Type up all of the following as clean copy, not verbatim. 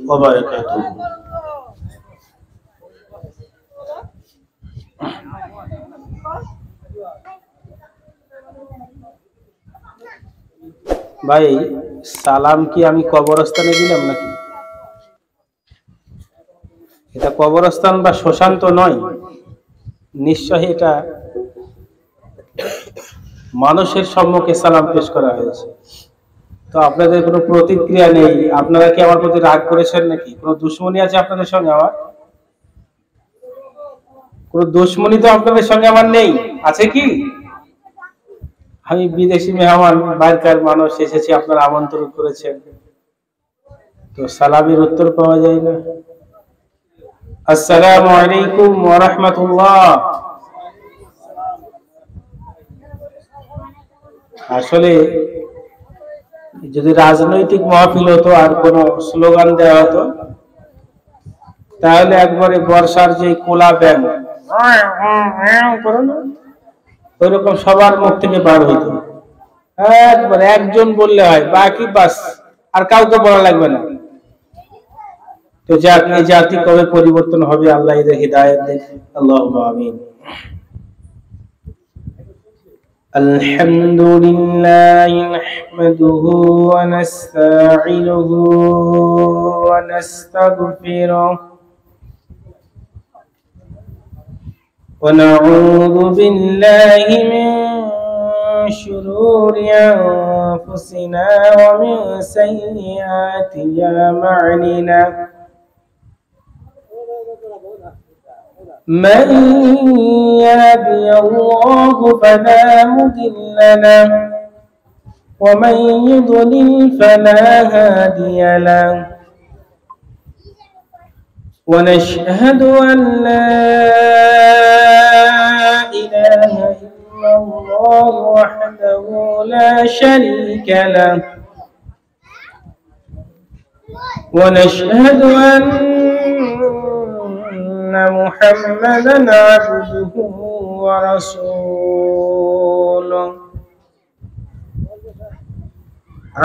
ওয়াবারাকাতুহু। ভাই, সালাম কি আমি কবরস্থানে দিলাম নাকি? এটা কবরস্থান বা শ্মশান তো নয়, নিশ্চয়ই এটা মানুষের সম্মুখে সালাম পেশ করা হয়েছে। তো আপনাদের কোনো প্রতিক্রিয়া নেই, আপনারা কি আমার প্রতি রাগ করেছেন নাকি? কোনো দুশ্মনী আছে আপনাদের সঙ্গে? আমার কোনো দুশ্মনী তো আপনাদের সঙ্গে আমার নেই, আছে কি? আমি বিদেশি মেহমান, বাইরের মানুষ এসেছি, আপনারা আমন্ত্রণ করেছেন, তো সালামের উত্তর পাওয়া যায় না। আসসালামু আলাইকুম ওয়া রাহমাতুল্লাহ। আসলে যদি রাজনৈতিক মাহফিল হতো আর কোনো স্লোগান দেওয়া হতো, তাহলে একবারে বর্ষার যে কোলা ব্যাং ওইরকম সবার মুখ থেকে বার হইতো। একবার একজন বললে হয়, বাকি বাস আর কাউকে বলা লাগবে না। তো যাক, এই জাতি কবে পরিবর্তন হবে, আল্লাহ এদের হিদায়াত দেন, আল্লাহুম্মা আমিন। আলহামদুলিল্লাহি নাহমাদুহু ওয়া নাস্তাঈনুহু ওয়া নাস্তাগফিরুহু ওয়া নাউযু বিল্লাহি মিন শুরুরি আনফুসিনা ওয়া মিন সাইয়্যাতি আ'মালিনা। من يهده الله فلا مضل له ومن يضلل فلا هادي له ونشهد أن لا إله إلا الله وحده لا شريك له ونشهد أن محمدا عبده ورسوله.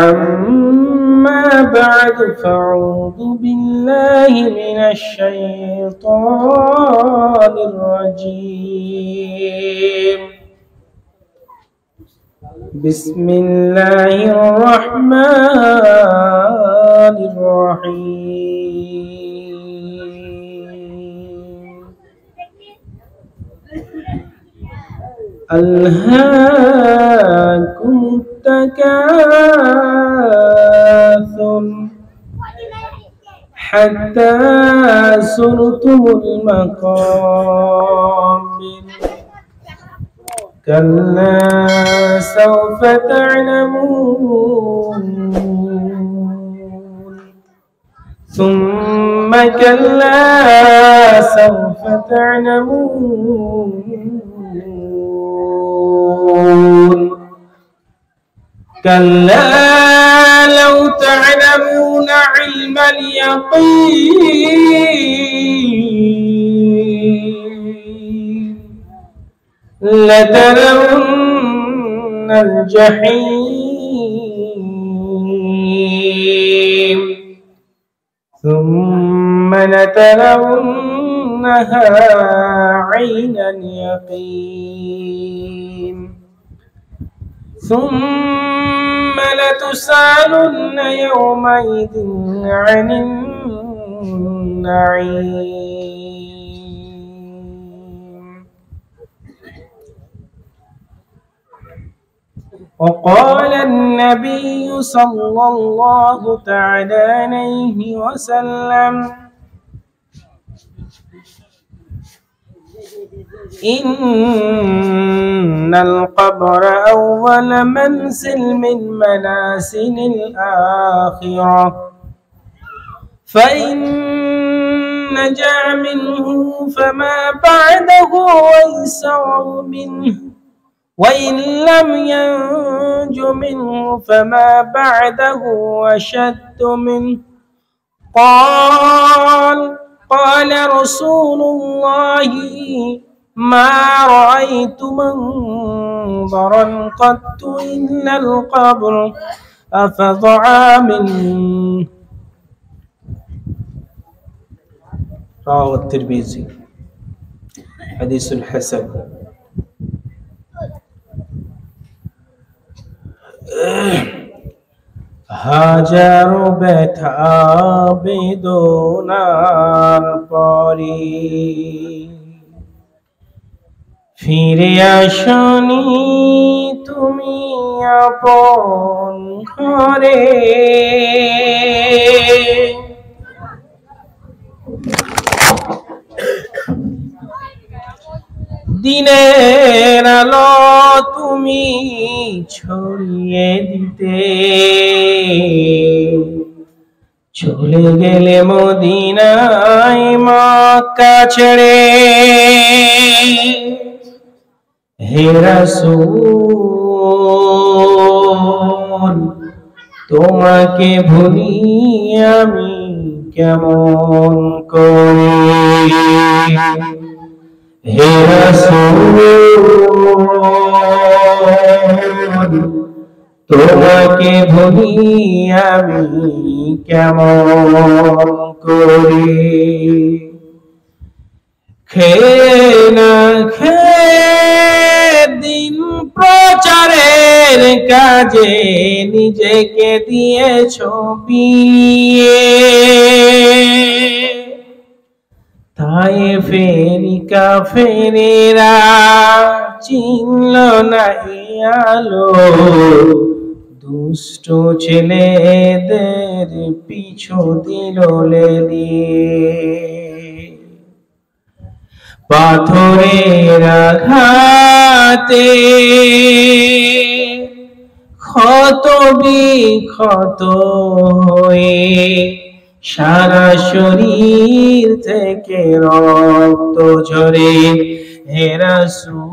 أما بعد فأعوذ بالله من الشيطان الرجيم. بسم الله الرحمن الرحيم. ألهاكم التكاثر حتى زرتم المقابر كلا سوف تعلمون ثم كلا سوف تعلمون كلا لو تعلمون علم اليقين لترون الجحيم ثم لترونها عين اليقين ثم لتسألن يومئذ عن النعيم. وقال النبي صلى الله تعالى عليه وسلم إن القبر أول منزل من منازل الآخرة فإن نجا منه فما بعده أيسر منه وإن لم ينج منه فما بعده أشد منه. قال رسول الله ما رأيت منظرا قط إلا القبر أفظع منه. রাওয়াহু তিরমিজি, হাদিসুল হাসান। হাজারো ব্যথা বেদনার পরে ফিরে আসনি তুমি আপন ঘরে। দিনের আলো তুমি ছড়িয়ে দিতে চলে গেলে মদিনায় মক্কা ছেড়ে। হে রাসূল তোমাকে ভুলি আমি কেমন করে। হে রাসূল তোমাকে ভুলি আমি কেমন করে। খেয়ে না খেয়ে দিন প্রচারের কাজে নিজেকে দিয়েছ বিলিয়ে। তায়েফের কাফেরেরা চিনল না এই আলো, দুষ্ট ছেলেদের পিছু দিল লেলিয়ে। পাথরের আঘাতে ক্ষত বিক্ষত হয়ে সারা শরীর থেকে রক্ত ঝরে। হে রাসূল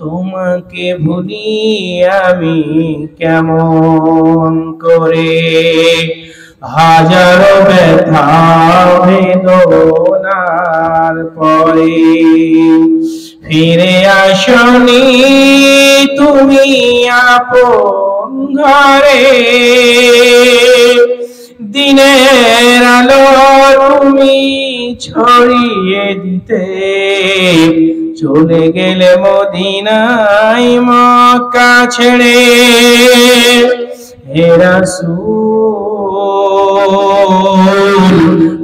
তোমাকে ভুলি আমি কেমন করে। হাজারো ব্যথা বেদনার পরে ফিরে আসনি তুমি আপন ঘরে। দিনের আলো তুমি ছড়িয়ে দিতে চলে গেলে মদিনায় মক্কা ছেড়ে। হে রাসূল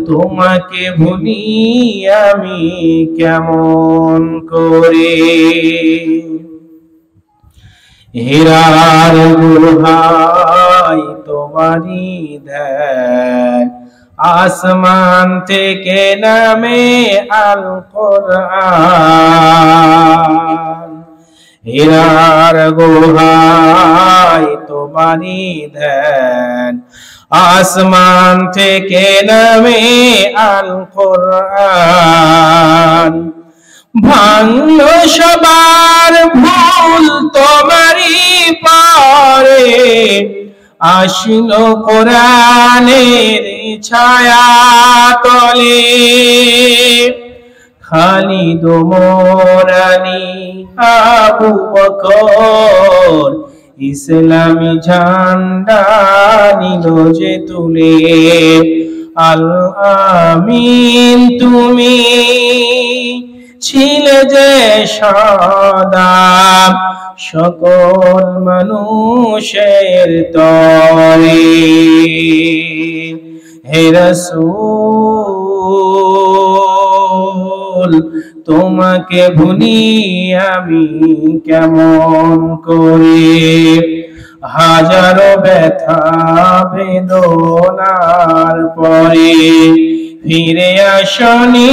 তোমাকে ভুলি আমি কেমন করে। হীরার গুহায় তোমারি ধ্যান, আসমান থেকে নামে আল কোরআন। হীরার গুহায় তোমারি ধ্যান, আসমান থেকে নামে আল কোরআন। ভাঙলো সবার ভুল তোমারি পারে, আসলো কোরআনের ছায়া তলে। খালিদ ওমর আলী আবু বকর ইসলামী ঝান্ডা নিল যে তুলে। আল আমিন তুমি ছিলে যে সদা সকল মানুষের তরে। হে রাসূল তোমাকে ভুলি আমি কেমন করে। হাজারো ব্যথা বেদনার পরে ফিরে আসনি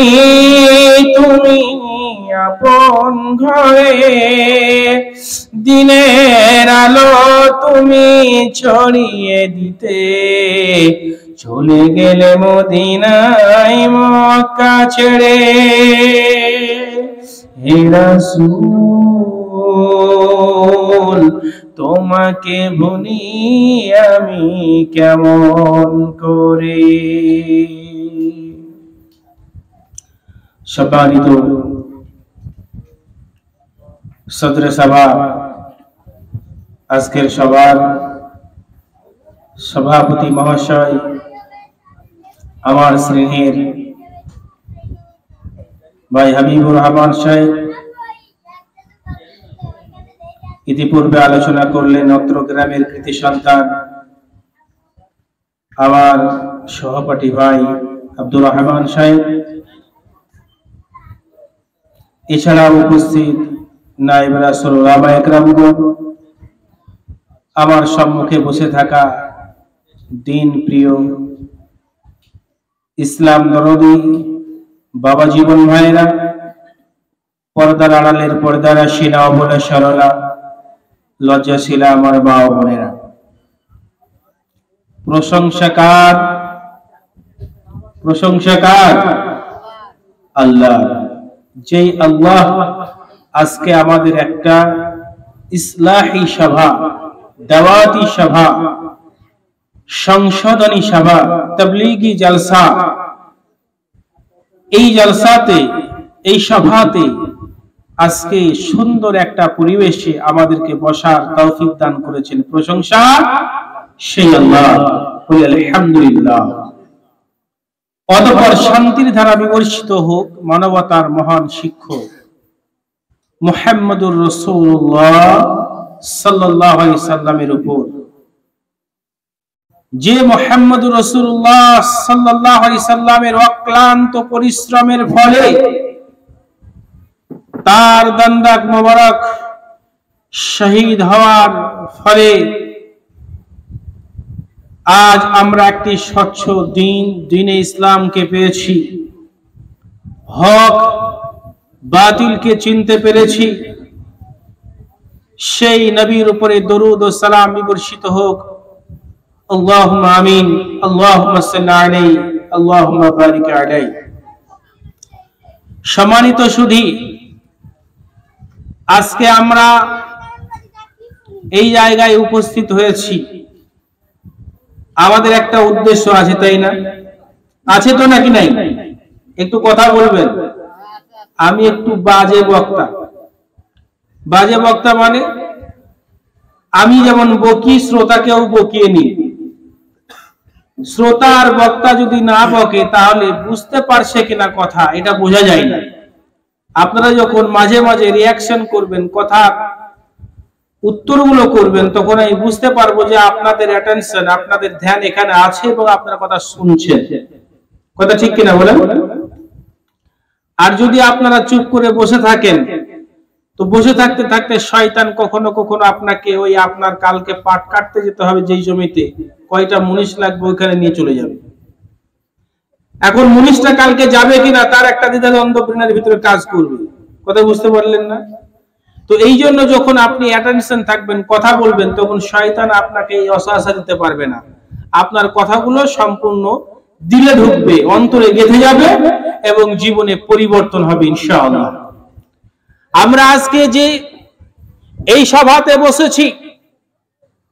তুমি আপন ঘরে। দিনের আলো তুমি ছড়িয়ে দিতে চলে গেলে মদিনায় মক্কা ছেড়ে। হে রাসূল তোমাকে ভুলি আমি কেমন করে। সম্মানিত সদরে সভা, আজকের সভার সভাপতি মহাশয় আমার স্নেহের ভাই হাবিবুর রহমান সাহেব ইতিপূর্বে আলোচনা করলেন অত্র গ্রামের কৃতি সন্তান আমার সহপাঠী ভাই আব্দুর রহমান সাহেব, এছাড়াও উপস্থিত নায়েব রাসূল ওলামা একরামগণ, আমার সম্মুখে বসে থাকা দিন প্রিয় ইসলাম দরদি বাবা জীবন ভাইরা, পর্দার আড়ালের পর্দারা সিনা বলে সরলা লজ্জাশীলা আমার মা ও বোনেরা, প্রশংসাকার আল্লাহ, যেই আল্লাহ আজকে আমাদের একটা ইসলাহি সভা, দাওয়াতি সভা, সংশোধনী সভা, তাবলীগী জলসা, এই জলসাতে, এই সভাতে আজকে সুন্দর একটা পরিবেশে আমাদেরকে বসার তৌফিক দান করেছেন। প্রশংসা সেই আল্লাহ, আলহামদুলিল্লাহ। অতঃপর শান্তির ধারা বিবর্ষিত হোক মানবতার মহান শিক্ষক মুহাম্মদুর রাসূলুল্লাহ সাল্লাল্লাহু আলাইহি সাল্লামের উপর, যে মুহাম্মদুর রাসূলুল্লাহ সাল্লাল্লাহু আলাইহি সাল্লামের অক্লান্ত পরিশ্রমের ফলে তার দণ্ডক মোবারক শহীদ হওয়ার ফলে আজ আমরা একটি স্বচ্ছ দ্বীনে ইসলামকে পেয়েছি, হক বাতিলকে চিনতে পেরেছি। সেই নবীর উপরে দরুদ ও সালাম বিবর্ষিত হোক। আল্লাহুম্মা আমিন, আল্লাহুম্মা সাল্লি আলাইহি, আল্লাহুম্মা বারিক আলাইহি। সম্মানিত সুধী, আজকে আমরা এই জায়গায় উপস্থিত হয়েছি, আমাদের একটা উদ্দেশ্য আছে, তাই না? আছে তো নাকি নাই? একটু কথা বলবেন। আমি একটু বাজে বক্তা। বাজে বক্তা মানে আমি যেমন বকি, শ্রোতাকেও বকিয়ে নিই। শ্রোতা আর বক্তা যদি না বকে তাহলে বুঝতে পারছে কিনা কথা, এটা বোঝা যায় না। আপনারা যখন মাঝে মাঝে রিয়াকশন করবেন, কথা উত্তরগুলো করবেন, তখন আমি বুঝতে পারবো যে আপনাদের অ্যাটেনশন, আপনাদের ধ্যান এখানে আছে এবং আপনারা কথা শুনছেন। কথা ঠিক কিনা বলেন? আর যদি আপনারা চুপ করে বসে থাকেন, তো বসে থাকতে থাকতে শয়তান কখনো কখনো আপনাকে ওই আপনার কালকে পাট কাটতে যেতে হবে যেই জমিতে কয়টা মুনিশ লাগবে ওইখানে নিয়ে চলে যাবে। এখন মুনিশটা কালকে যাবে কিনা তার একটা দ্বিধাদ্বন্দ্ব ব্রেনের ভিতরে কাজ করবে। কথা বুঝতে পারলেন না? তো এই জন্য যখন আপনি অ্যাটেনশন থাকবেন, কথা বলবেন, তখন শয়তান আপনাকে এই অসহায় দিতে পারবে না। আপনার কথাগুলো সম্পূর্ণ দিলে ঢুকবে, অন্তরে গেঁথে যাবে এবং জীবনে পরিবর্তন হবে ইনশাআল্লাহ। আমরা আজকে যে এই সভাতে বসেছি,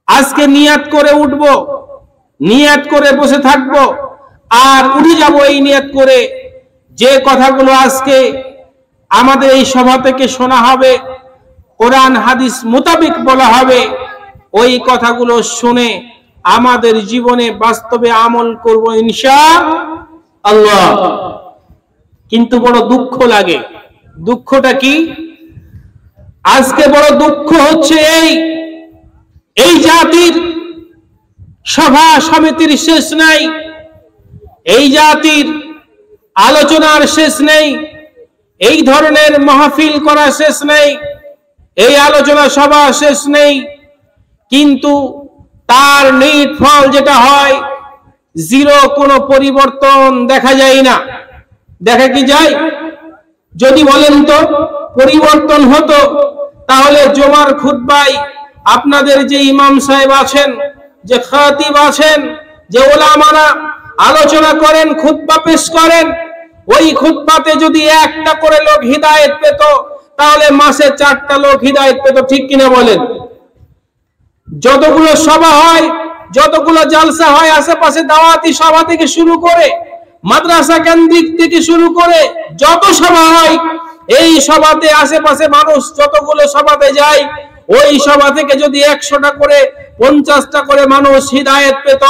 আজকে নিয়াত করে উঠব, নিয়াত করে বসে থাকব, আর উঠে যাব এই নিয়াত করে যে কথাগুলো আজকে আমাদের এই সভা থেকে শোনা হবে, কোরআন হাদিস মোতাবেক বলা হবে, ওই কথাগুলো শুনে আমাদের জীবনে বাস্তবে আমল করব ইনশাআল্লাহ। কিন্তু বড় দুঃখ লাগে। দুঃখটা কি? আজকে বড় দুঃখ হচ্ছে এই জাতির সভা সমিতির শেষ নাই, এই জাতির আলোচনার শেষ নেই, এই ধরনের মাহফিল করা শেষ নেই, এই আলোচনা সভা শেষ নেই, কিন্তু তার নিট ফল যেটা হয় জিরো, কোনো পরিবর্তন দেখা যায় না। দেখা কি যায়? যদি বলেন তো পরিবর্তন হতো তাহলে জুমার খুতবায় আপনাদের যে ইমাম সাহেব আছেন, যে খাতিব আছেন, যে ওলামারা আলোচনা করেন, খুতবা পেশ করেন, ওই খুতবাতে যদি একটা করে লোক হিদায়াত পেত তাহলে মাসে 4টা লোক হিদায়াত পেত। ঠিক কিনা বলেন? যতগুলো সভা হয়, যতগুলো জলসা হয়, আশেপাশে দাওয়াতি সভা থেকে শুরু করে মাদ্রাসা কেন্দ্রিক থেকে শুরু করে যত সভা হয়, এই সভাতে আশেপাশে মানুষ যতগুলো সভাতে যায়, ওই সভা থেকে যদি 100টা করে 50টা করে মানুষ হিদায়াত পেত,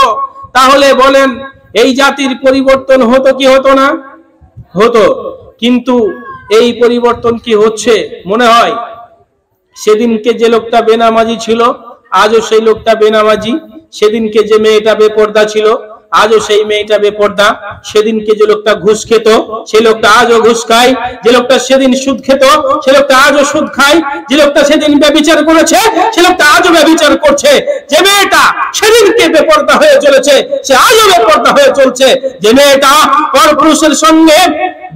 তাহলে বলেন এই জাতির পরিবর্তন হতো কি হতো না? হতো। কিন্তু এই পরিবর্তন কি হচ্ছে? মনে হয় সেদিনকে যে লোকটা বেনামাজি ছিল আজও সেই লোকটা বেনামাজি, সেদিনকে যে মেয়েটা বেপর্দা ছিল আজও সেই মেয়েটা বেপর্দা, সেদিনকে যে লোকটা ঘুষ খেত সেই লোকটা আজও ঘুষ খায়, যে লোকটা সেদিন সুদ খেত সে লোকটা আজও সুদ খায়, যে লোকটা সেদিন ব্যভিচার করেছে সে লোকটা আজও ব্যভিচার করছে, যে মেয়েটা সেদিনকে বেপর্দা হয়ে চলেছে সে আজও বেপর্দা হয়ে চলছে, যে মেয়েটা পরপুরুষের সঙ্গে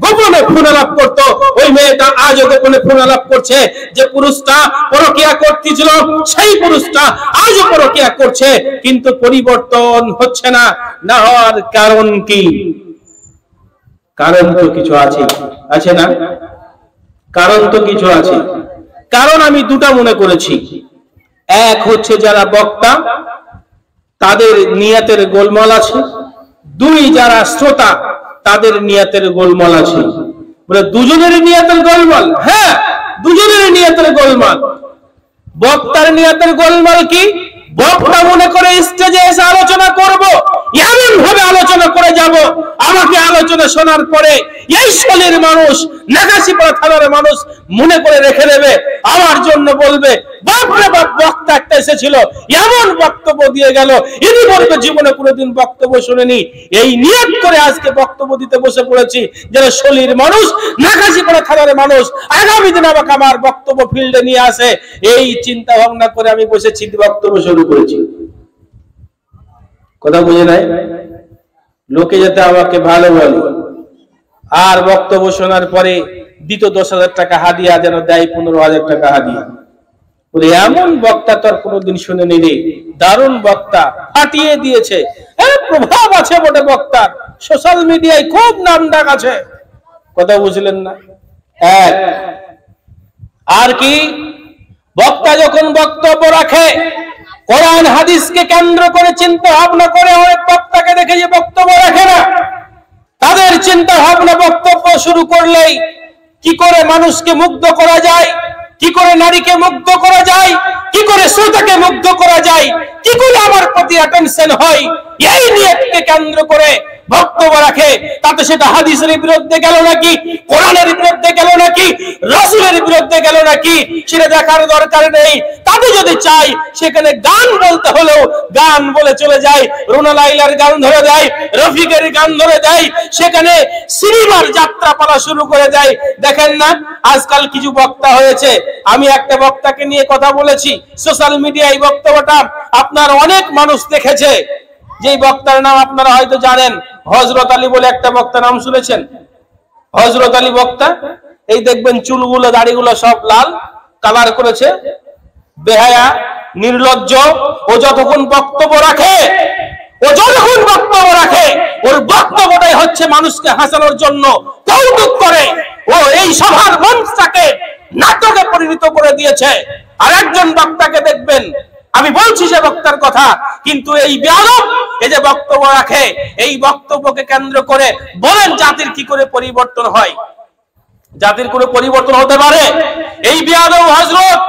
গোপনে ফোনালাপ করতো ওই মেয়েটা আজও গোপনে ফোনালাপ করছে, যে পুরুষটা পরকিয়া করতেছিল সেই পুরুষটা আজও পরকিয়া করছে। কিন্তু পরিবর্তন হচ্ছে না, না হওয়ার কারণ কি? কারণ তো কিছু আছে, আছে না? কারণ তো কিছু আছে। কারণ আমি দুটা মনে করেছি। এক হচ্ছে যারা বক্তা তাদের নিয়তের গোলমাল আছে, দুই যারা শ্রোতা তাদের নিয়তের গোলমাল আছে। বলে দুজনের নিয়তের গোলমাল? হ্যাঁ, দুজনের নিয়তের গোলমাল। বক্তার নিয়তের গোলমাল কি? বক্তা মনে করে স্টেজে এসে আলোচনা করব, এমন ভাবে আলোচনা করে যাব আমাকে আলোচনা শোনার পরে এই শোলের মানুষ, নাগাছিপাড়া থানার মানুষ মনে করে রেখে দেবে, আমার জন্য বলবে বাপরে বাপ বক্তা একটা এসেছিল এমন বক্তব্য দিয়ে গেল, ইনি বলবে জীবনে কোনোদিন বক্তব্য শুনেনি। এই নিয়ত করে আজকে বক্তব্য দিতে বসে পড়েছি যেন শোলের মানুষ, নাগাছিপাড়া থানার মানুষ আগামী দিন আমাকে আমার বক্তব্য ফিল্ডে নিয়ে আসে, এই চিন্তা ভাবনা করে আমি বসেছি, বক্তব্য শুরু করেছি। কথা বুঝে নাই? লোকে যাতে আমাকে ভালো বলে, আর বক্তব্য শোনার পরে দিত 10,000 টাকা হাদিয়া যেন দেয় 15,000 টাকা হাদিয়া। বলে এমন বক্তা তোর কোনোদিন শুনেনি রে, দারুণ বক্তা, ফাটিয়ে দিয়েছে, প্রভাব আছে বটে বক্তার, সোশ্যাল মিডিয়ায় খুব নাম ডাক আছে। কথা বুঝলেন না? এক আর কি, বক্তা যখন বক্তব্য রাখে কোরআন হাদিসকে কেন্দ্র করে চিন্তা ভাবনা করে, অনেক বক্তাকে দেখে যে বক্তব্য রাখে না, তাদের চিন্তা ভাবনা বক্তব্য শুরু করলেই কি করে মানুষকে মুগ্ধ করা যায়, কি করে নারীকে মুগ্ধ করা যায়, কি করে শ্রোতাকে মুগ্ধ করা যায়, কি করে আমার প্রতি অ্যাটেনশন হয়, এই নিয়তকে কেন্দ্র করে বক্তব্য রাখে। তাতে সেটা হাদিসের বিরুদ্ধে গেল নাকি, কোরআনের বিরুদ্ধে গেল নাকি, রাসূলের বিরুদ্ধে গেল নাকি, সেটা দেখার দরকার নেই। তাতে যদি চাই সেখানে গান বলতে হলেও গান বলে চলে যায়, রুনা লাইলার গান ধরে দেয়, রফিকের গান ধরে দেয়, সেখানে সিনেমার যাত্রাপালা শুরু করে দেয়। দেখেন না আজকাল কিছু বক্তা হয়েছে, আমি একটা বক্তাকে নিয়ে কথা বলেছি সোশ্যাল মিডিয়ায়, বক্তব্যটা আপনার অনেক মানুষ দেখেছে, যেই বক্তার নাম আপনারা হয়তো জানেন, হযরত আলী বলে একটা বক্তা, নাম শুনেছেন? হযরত আলী বক্তা, এই দেখবেন চুলগুলো দাড়িগুলো সব লাল কালার করেছে, বেহায়া নির্লজ্জ। ও যতক্ষণ বক্তব্য রাখে, ওর বক্তব্যটাই হচ্ছে মানুষকে হাসানোর জন্য, কৌতুক করে। ও এই সভার মঞ্চটাকে নাটকে পরিণত করে দিয়েছে। আর একজন বক্তাকে দেখবেন, আমি বলছি সে বক্তার কথা, কিন্তু এই বেয়াদব এই যে বক্তব্য রাখে, এই বক্তব্যকে কেন্দ্র করে বলেন জাতির কি করে পরিবর্তন হয়? জাতির কোনো পরিবর্তন হতে পারে? এই বেয়াদব হযরত,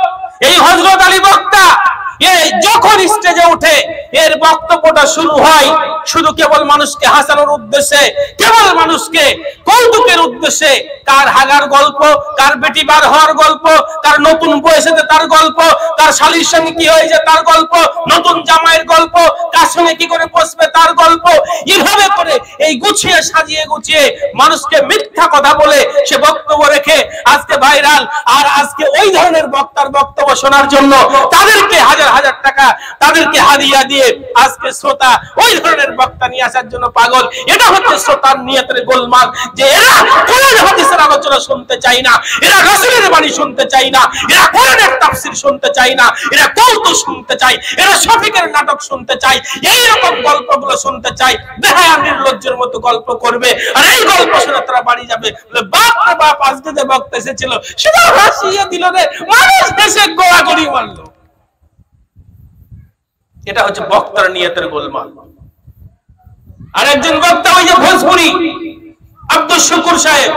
এই হযরত আলী বক্তা যখন স্টেজে উঠে এর বক্তব্যটা শুরু হয় শুধু কেবল মানুষকে হাসানোর উদ্দেশ্যে, কেবল মানুষকে কৌতুকের উদ্দেশ্যে। কার হাগার গল্প, কার বেটি বার হওয়ার গল্প, কার নতুন বয়সেতে তার গল্প, কার শালীর সঙ্গে কি হয়েছে তার গল্প, নতুন জামাইয়ের গল্প, কার সঙ্গে কি করে বসবে তার গল্প, এভাবে করে এই গুছিয়ে সাজিয়ে গুছিয়ে মানুষকে মিথ্যা কথা বলে সে বক্তব্য রেখে আজকে ভাইরাল। আর আজকে ওই ধরনের বক্তার বক্তব্য শোনার জন্য তাদেরকে হাজার হাজার টাকা তাদেরকে হাদিয়া দিয়ে আজকে শ্রোতা ওই ধরনের বক্তা নিয়ে আসার জন্য পাগল। এটা হচ্ছে শ্রোতার নিয়তের গোলমাল, যে এরা কোরআন হাদিসের আলোচনা শুনতে চায় না, এরা রাসূলের বাণী শুনতে চায় না, এরা কোরআনের তাফসীর শুনতে চায় না, এরা কৌতুক শুনতে চায়, এরা শফিকের নাটক শুনতে চায়, এই রকম গল্পগুলো শুনতে চায়, বেহায়া নির্লজ্জের মতো গল্প করবে। আর এই গল্প শুনে তারা বাড়ি যাবে, বাপ রে বাপ আজকে যে বক্তা এসেছিল সেটা হাসিয়ে দিল রে, মানুষ হেসে গোড়াগড়ি মারলো। এটা হচ্ছে বক্তার নিয়তের গোলমাল। আর একজন বক্তা ওই যে ভোজপুরি আব্দুল শুকুর সাহেব,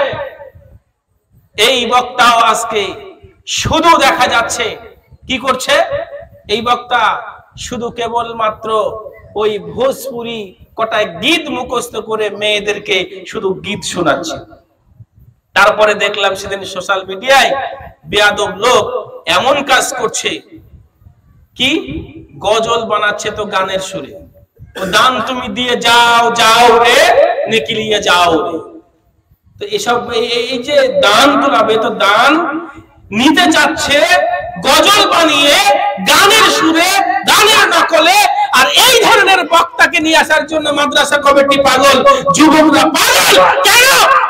এই বক্তাও আজকে শুধু দেখা যাচ্ছে কি করছে, এই বক্তা শুধু কেবল মাত্র ওই ভোজপুরি কটায় গীত মুখস্থ করে মেয়েদেরকে শুধু গীত শোনাচ্ছে। তারপরে দেখলাম সেদিন সোশ্যাল মিডিয়ায় বেয়াদব লোক এমন কাজ করছে, কি গজল বানাচ্ছে তো গানের সুরে, ও দান তুমি দিয়ে যাও যাও রে নেকি নিয়ে যাও রে। তো এসব এই যে দান তোলাবে, তো দান নিতে চাচ্ছে গজল বানিয়ে গানের সুরে, গানের নকলে। আর এই ধরনের বক্তাকে নিয়ে আসার জন্য মাদ্রাসা কমিটি পাগল, যুবকরা পাগল। কেন?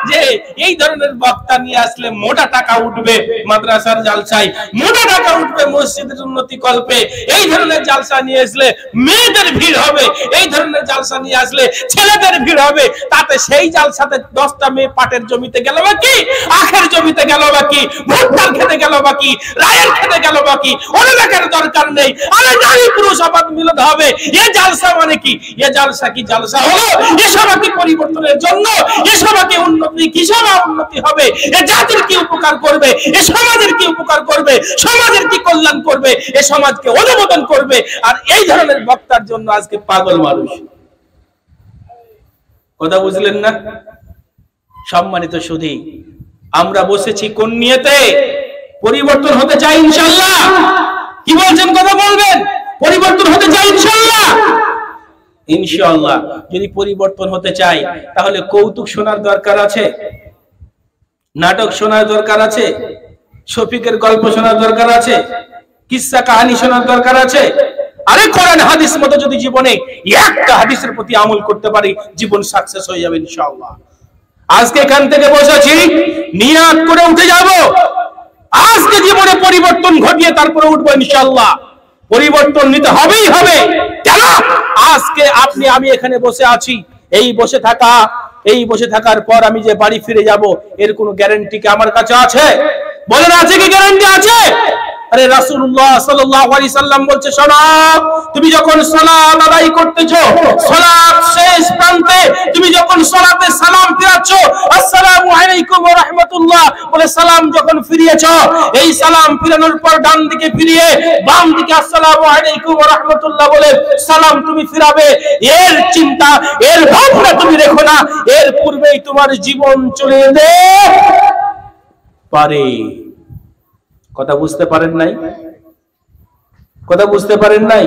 যে এই ধরনের বক্তা নিয়ে আসলে মোটা টাকা উঠবে মাদ্রাসার জালসায়, মোটা টাকা উঠবে মসজিদের উন্নতি কল্পে। এই ধরনের জালসা নিয়ে আসলে মেয়েদের ভিড় হবে, এই ধরনের জালসা নিয়ে আসলে ছেলেদের ভিড় হবে। তাতে সেই জালসাতে 10টা মেয়ে পাটের জমিতে গেল বাকি, আখের জমিতে গেল বাকি, ভুট্টার খেতে গেল বাকি, রায়ের খেতে গেল বাকি। অনেকের দরকার নেই। আরে নারী পুরুষ আবাদ মিলতে হবে। এ জালসা মানে কি? এ জালসা কি জালসা হলো? এসব কি পরিবর্তনের জন্য? এসব কি উন্নতি? কিসব উন্নতি হবে? এ জাতির কি উপকার করবে? এ সমাজের কি উপকার করবে? সমাজের কি কল্যাণ করবে? এ সমাজকে অনুমোদন করবে। আর এই ধরনের বক্তার জন্য আজকে পাগল মানুষ। কথা বুঝলেন না? সম্মানিত সুধী, আমরা বসেছি কোন নিয়তে? পরিবর্তন হতে চাই ইনশাআল্লাহ। কি বলছেন? কথা বলবেন। পরিবর্তন হতে চাই ইনশাআল্লাহ। ইনশাআল্লাহ যদি পরিবর্তন হতে চাই, তাহলে কৌতুক শোনার দরকার আছে, নাটক শোনার দরকার আছে, শফিকের গল্প শোনার দরকার আছে, কিসসা কাহিনী শোনার দরকার আছে। আরে কোরআন হাদিস মতো যদি জীবনে একটা হাদিসের প্রতি আমল করতে পারি, জীবন সাকসেস হয়ে যাবে ইনশাআল্লাহ। আজকে এখান থেকে বসেছি, নিয়াত করে উঠে যাব। আজকে জীবনে পরিবর্তন ঘটিয়ে তারপরে উঠবো ইনশাআল্লাহ। পরিবর্তন নিতে হবেই হবে। কেন? আজকে আপনি আমি এখানে বসে আছি, এই বসে থাকার পর আমি যে বাড়ি ফিরে যাব, এর কোনো গ্যারান্টি কি আমার কাছে আছে? বলেন, আছে কি গ্যারান্টি আছে? আরে রাসূলুল্লাহ সাল্লাল্লাহু আলাইহি সাল্লাম বলছে, শোনো, তুমি যখন সালাত আদায় করতেছো, সালাত শেষ প্রান্তে তুমি যখন সালাতে সালাম ফিরাচ্ছো, আসসালামু আলাইকুম ওয়া রাহমাতুল্লাহ বলে সালাম যখন ফিরিয়েছো, এই সালাম ফিরানোর পর ডান দিকে ফিরিয়ে বাম দিকে আসসালামু আলাইকুম ওয়া রাহমাতুল্লাহ বলে সালাম তুমি ফিরাবে। এর চিন্তা, এর ভাবনা তুমি রেখো না, এর পূর্বেই তোমার জীবন চলে যেতে পারে। কথা বুঝতে পারেন নাই? কথা বুঝতে পারেন নাই?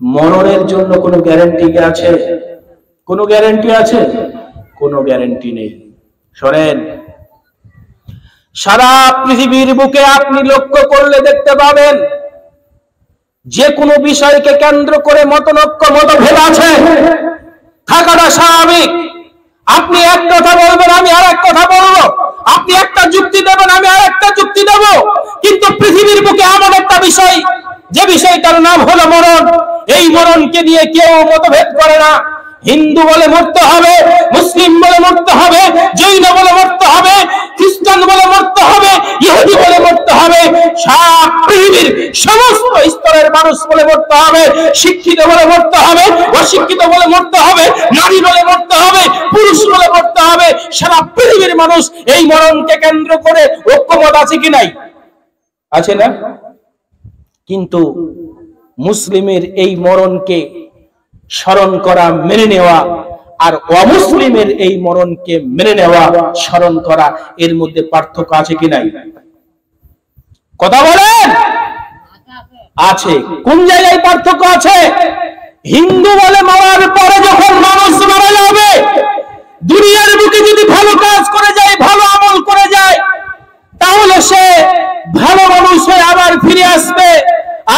মরণের জন্য কোনো গ্যারান্টি আছে? কোনো গ্যারান্টি আছে? কোনো গ্যারান্টি নেই। শোনেন, সারা পৃথিবীর বুকে আপনি লক্ষ্য করলে দেখতে পাবেন যে কোনো বিষয়কে কেন্দ্র করে মতভেদ আছে, থাকাটা স্বাভাবিক। আপনি এক কথা বলবেন, আমি আর এক কথা বলবো। আপনি একটা যুক্তি দেবেন, আমি আর একটা যুক্তি দেব। কিন্তু পৃথিবীর বুকে এমন একটা বিষয়, যে বিষয়টার নাম হলো মরণ। এই মরণকে নিয়ে কেউ মতভেদ করে না। হিন্দু বলে মরতে হবে, মুসলিম বলে মরতে হবে, জৈন বলে মরতে হবে, খ্রিস্টান বলে মরতে হবে, ইহুদি বলে মরতে হবে, সব পৃথিবীর সমস্ত স্তরের মানুষ বলে মরতে হবে, শিক্ষিত বলে মরতে হবে, অশিক্ষিত বলে মরতে হবে, নারী বলে মরতে হবে, পুরুষ বলে মরতে হবে। সারা পৃথিবীর মানুষ এই মরণকে কেন্দ্র করে ঐক্যমত আছে কি নাই? আছে না? কিন্তু মুসলিমের এই মরণকে স্মরণ করা, মেনে নেওয়া, আর অমুসলিমের এই মরণকে মেনে নেওয়া, স্মরণ করা, এর মধ্যে পার্থক্য আছে কি নাই? কথা বলেন। আছে। কোন জায়গায় পার্থক্য আছে? হিন্দু বলে মরার পরে যখন মানুষ মারা যাবে, দুনিয়ার বুকে যদি ভালো কাজ করে যায়, ভালো আমল করে যায়, তাহলে সে ভালো মানুষ হয়ে আবার ফিরে আসবে।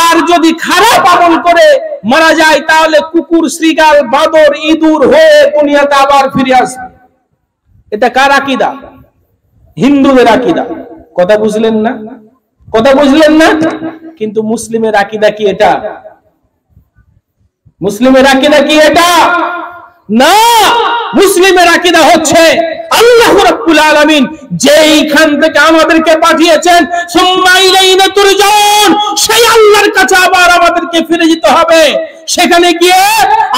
আর যদি খারাপ আমল করে মারা যায়, তাহলে কুকুর, শ্রীগাল, বাঁদর, ইঁদুর হয়ে দুনিয়াতে আবার ফিরে আসবে। এটা কার আকীদা? হিন্দুদের আকীদা। কথা বুঝলেন না? কথা বুঝলেন না? কিন্তু মুসলিমের আকীদা কি এটা? মুসলিমের আকীদা কি এটা? না, মুসলিমের আকীদা হচ্ছে আল্লাহ রাব্বুল আলামিন যেইখান থেকে আমাদেরকে পাঠিয়েছেন, সুম্মা ইলাইনা তুরজাউন, সেই আল্লাহর কাছে আবার আমাদেরকে ফিরে যেতে হবে। সেখানে গিয়ে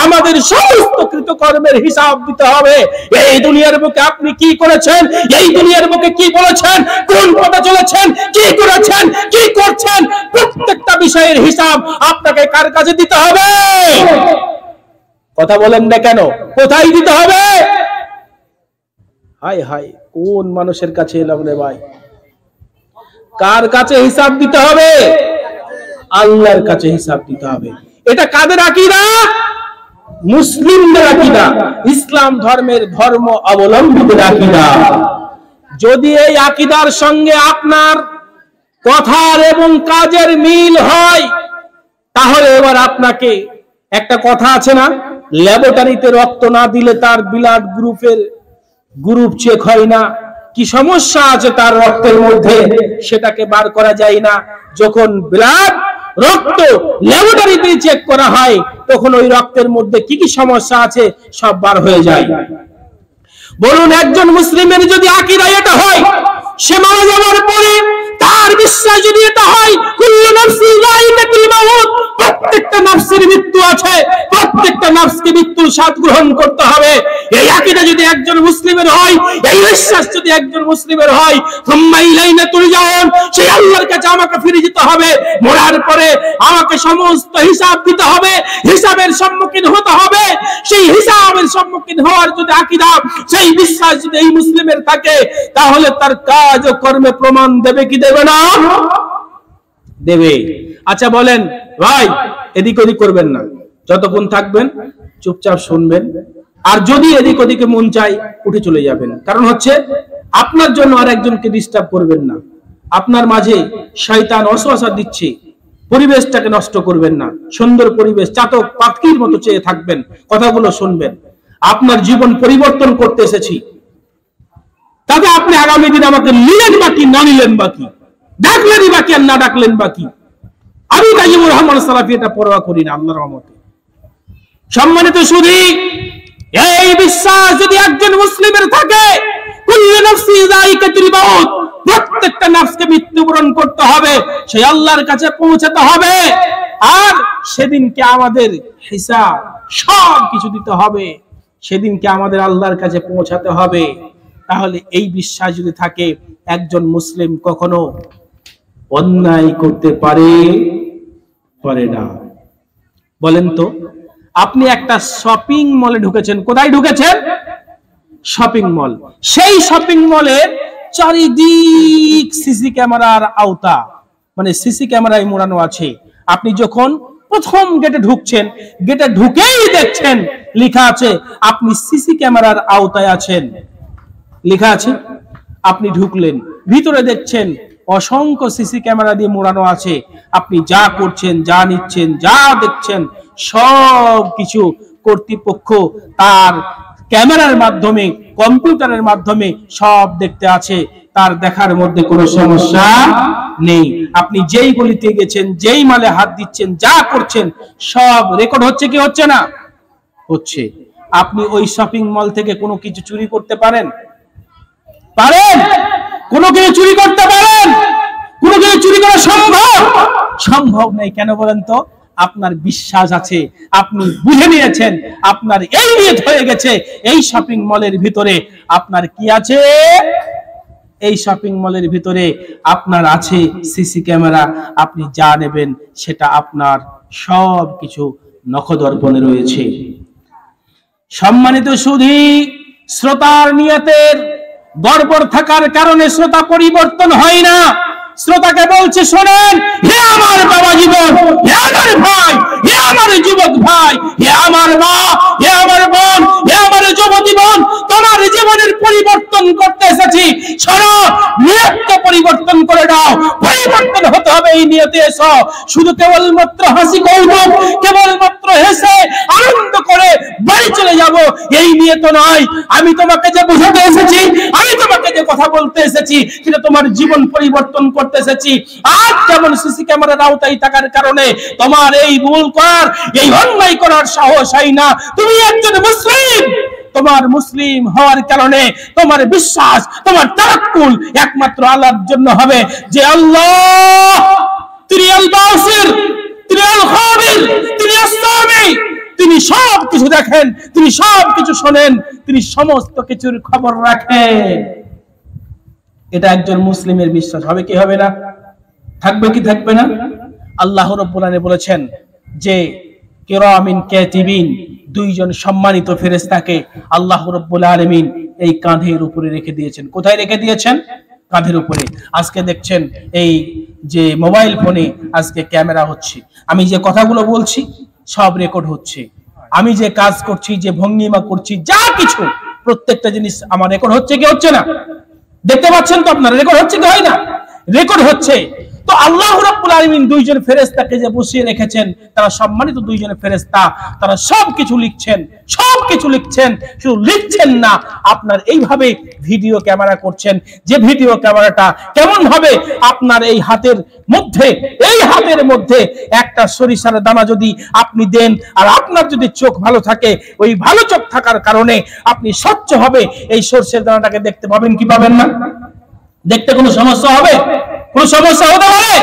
আমাদের সমস্ত কৃতকর্মের হিসাব দিতে হবে। এই দুনিয়ার বুকে আপনি কি করেছেন, এই দুনিয়ার বুকে কি বলেছেন, কোন পথে চলেছেন, কি করেছেন, কি করছেন, প্রত্যেকটা বিষয়ের হিসাব আপনাকে কার কাছে দিতে হবে? কথা বলেন না কেন? কোথায় দিতে হবে? হায় হায়, কোন মানুষের কাছে এলাম রে ভাই? কার কাছে হিসাব দিতে হবে? আল্লাহর কাছে হিসাব দিতে হবে। এটা কাদের আকীদা? মুসলিমদের আকীদা, ইসলাম ধর্মের ধর্ম অবলম্বীদের আকীদা। যদি এই আকীদার সঙ্গে আপনার কথার এবং কাজের মিল হয়, তাহলে এবার আপনাকে একটা কথা আছে না, ল্যাবরেটরিতে রক্ত না দিলে তার ব্লাড গ্রুপ চেক হয় না, কি সমস্যা আছে তার রক্তের মধ্যে সেটাকে বার করা যায় না। যখন রক্ত ল্যাবরেটরিতে চেক করা হয়, তখন ওই রক্তের মধ্যে কি কি সমস্যা আছে সব বার হয়ে যায়। বলুন, একজন মুসলিমের যদি আকীদা এটা হয়, সে মারা যাওয়ার পরে তার বিশ্বাস যদি এটা হয় কুল্লু নাফসিন যায়িকাতুল মাউত, প্রত্যেকটা নাফসের মৃত্যু আছে, প্রত্যেকটা নাফসকে মৃত্যুর স্বাদ গ্রহণ করতে হবে, এই আকীদা যদি একজন মুসলিমের হয়, এই বিশ্বাস যদি একজন মুসলিমের হয়, সুম্মা ইলাইনা তুরজাউন, সেই আল্লাহর কাছে আমাকে ফিরে যেতে হবে, মরার পরে আমাকে সমস্ত হিসাব দিতে হবে, হিসাবের সম্মুখীন হতে হবে, সেই হিসাবের সম্মুখীন হওয়ার যদি আকীদা, সেই বিশ্বাস যদি এই মুসলিমের থাকে, তাহলে তার কাজ ও কর্মে প্রমাণ দেবে কি দেবে না? দেবে। আচ্ছা বলেন ভাই, এদিক ওদিক করবেন না, যতক্ষণ থাকবেন চুপচাপ শুনবেন, আর যদি এদিক ওদিকে মন চাই উঠে চলে যাবেন। কারণ হচ্ছে আপনার জন্য আর একজনকে ডিস্টার্ব করবেন না, আপনার মাঝে শয়তান ওয়াসওয়াসা দিচ্ছে, পরিবেশটাকে নষ্ট করবেন না, সুন্দর পরিবেশ চাতক পাখির মতো চেয়ে থাকবেন, কথাগুলো শুনবেন। আপনার জীবন পরিবর্তন করতে এসেছি, তাতে আপনি আগামী দিন আমাকে নিলেন বাকি না নিলেন বাকি, ডাকলেনই বাকি আর না ডাকলেন বাকি, আমি তাইয়ুবুর রহমান সালাফি এটা পরোয়া করি না আল্লাহর রহমতে। সম্মানিত সুধী, এই বিশ্বাস যদি একজন মুসলিমের থাকে, কুল্লু নাফসিন যায়িকাতুল মাউত, প্রত্যেকটা নাফসকে মৃত্যুবরণ করতে হবে, সেই আল্লাহর কাছে পৌঁছাতে হবে, আর সেদিনকে আমাদের হিসাব সব কিছু দিতে হবে, সেদিনকে আমাদের আল্লাহর কাছে পৌঁছাতে হবে। তাহলে এই বিশ্বাস যদি থাকে, একজন মুসলিম কখনো অন্যায় করতে পারে না। বলেন তো, আপনি একটা শপিং মলে ঢুকেছেন, কোথায় ঢুকেছেন? Shopping mall. সেই শপিং মলের চারিদিক সিসি ক্যামেরার আওতা, মানে সিসি ক্যামেরায় মোড়ানো আছে। আপনি যখন প্রথম গেটে ঢুকছেন, গেটে ঢুকেই দেখছেন লেখা আছে আপনি সিসি ক্যামেরার আওতায় আছেন, লেখা আছে। আপনি ঢুকলেন, ভিতরে দেখছেন অসংখ্য সিসি ক্যামেরা দিয়ে মোড়ানো আছে, আপনি যা করছেন, যা নিচ্ছেন, যা দেখছেন সব কিছু কর্তৃপক্ষ তার ক্যামেরার মাধ্যমে, কম্পিউটারের মাধ্যমে সব দেখতে আছে, তার দেখার মধ্যে কোনো সমস্যা নেই। আপনি যেই গলিতে গেছেন, যেই মালে হাত দিচ্ছেন, যা করছেন সব রেকর্ড হচ্ছে কি হচ্ছে না? হচ্ছে। আপনি ওই শপিং মল থেকে কোনো কিছু চুরি করতে পারেন? কোনো কিছু চুরি করতে পারেন? কোনো কিছু চুরি করা সম্ভব নেই। কেন বলেন তো? আপনার বিশ্বাস আছে, আপনি বুঝে নিয়েছেন, আপনার এই নিয়ত হয়ে গেছে, এই শপিং মলের ভিতরে আপনার কি আছে? এই শপিং মলের ভিতরে আপনার আছে সিসি ক্যামেরা, আপনি যা নেবেন সেটা আপনার সব কিছু নখদর্পণে রয়েছে। সম্মানিত সুধী, শ্রোতার নিয়তের গড়বড় থাকার কারণে শ্রোতা পরিবর্তন হয় না। শ্রোতাকে বলছে, শোনেন হে আমার বাবা জীবন, হে আমার ভাই, হে আমার যুবক ভাই, হে আমার মা, হে আমার বোন, হে আমার যুবতী বোন, তোমার জীবনের পরিবর্তন করতে এসেছি। শোনো, নিয়তকে পরিবর্তন করে দাও, পরিবর্তন হতে হবে এই নিয়তে এসো। শুধু কেবলমাত্র হাসি কৌতুক, কেবলমাত্র হেসে আনন্দ করে বাড়ি চলে যাব এই নিয়ত নয়। আমি তোমাকে যে বোঝাতে এসেছি, আমি তোমাকে যে কথা বলতে এসেছি, সেটা তোমার জীবন পরিবর্তন করতে এসেছি। আজ যেমন সিসি ক্যামেরার আওতায় থাকার কারণে তোমার এই ভুল করার, এই অন্যায় করার সাহস হয় না। তুমি একজন মুসলিম, তোমার মুসলিম হওয়ার কারণে তোমার বিশ্বাস, তোমার তাওয়াক্কুল একমাত্র আল্লাহর জন্য হবে, যে আল্লাহ তিনি আল বাসির, তিনি আল খাবির, তিনি আস-সামি, তিনি সব কিছু দেখেন, তিনি সব কিছু শোনেন, তিনি সমস্ত কিছুর খবর রাখেন। এটা একজন মুসলিমের বিশ্বাস হবে কি হবে না? থাকবে কি থাকবে না? আল্লাহ রাব্বুল আলামিন বলেছেন যে কিরামিন কাতিবিন দুইজন সম্মানিত ফেরেশতাকে আল্লাহ রাব্বুল আলামিন এই কাঁধের উপরে রেখে দিয়েছেন। কোথায় রেখে দিয়েছেন? কাঁধের উপরে। আজকে দেখছেন এই যে মোবাইল ফোনে আজকে ক্যামেরা হচ্ছে, আমি যে কথাগুলো বলছি সব রেকর্ড হচ্ছে, আমি যে কাজ করছি, যে ভঙ্গিমা করছি, যা কিছু প্রত্যেকটা জিনিস আমার রেকর্ড হচ্ছে কি হচ্ছে না? দেখতে পাচ্ছেন তো আপনারা, রেকর্ড হচ্ছে কি হয় না? রেকর্ড হচ্ছে। তো আল্লাহ রাব্বুল আলামিন দুইজন ফেরেশতাকে যে বসিয়ে রেখেছেন, তারা সম্মানিত দুইজন ফেরেশতা, তারা সবকিছু লিখছেন, সবকিছু লিখছেন। শুধু লিখছেন না, আপনার এইভাবে ভিডিও ক্যামেরা করছেন, যে ভিডিও ক্যামেরাটা কেমন ভাবে আপনার এই হাতের মধ্যে, এই হাতের মধ্যে একটা সরিষার দানা যদি আপনি দেন, আর আপনার যদি চোখ ভালো থাকে, ওই ভালো চোখ থাকার কারণে আপনি স্বচ্ছভাবে এই সরিষার দানাটাকে দেখতে পাবেন কি পাবেন না? দেখতে কোনো সমস্যা হবে? কোন সমস্যা হতে পারে?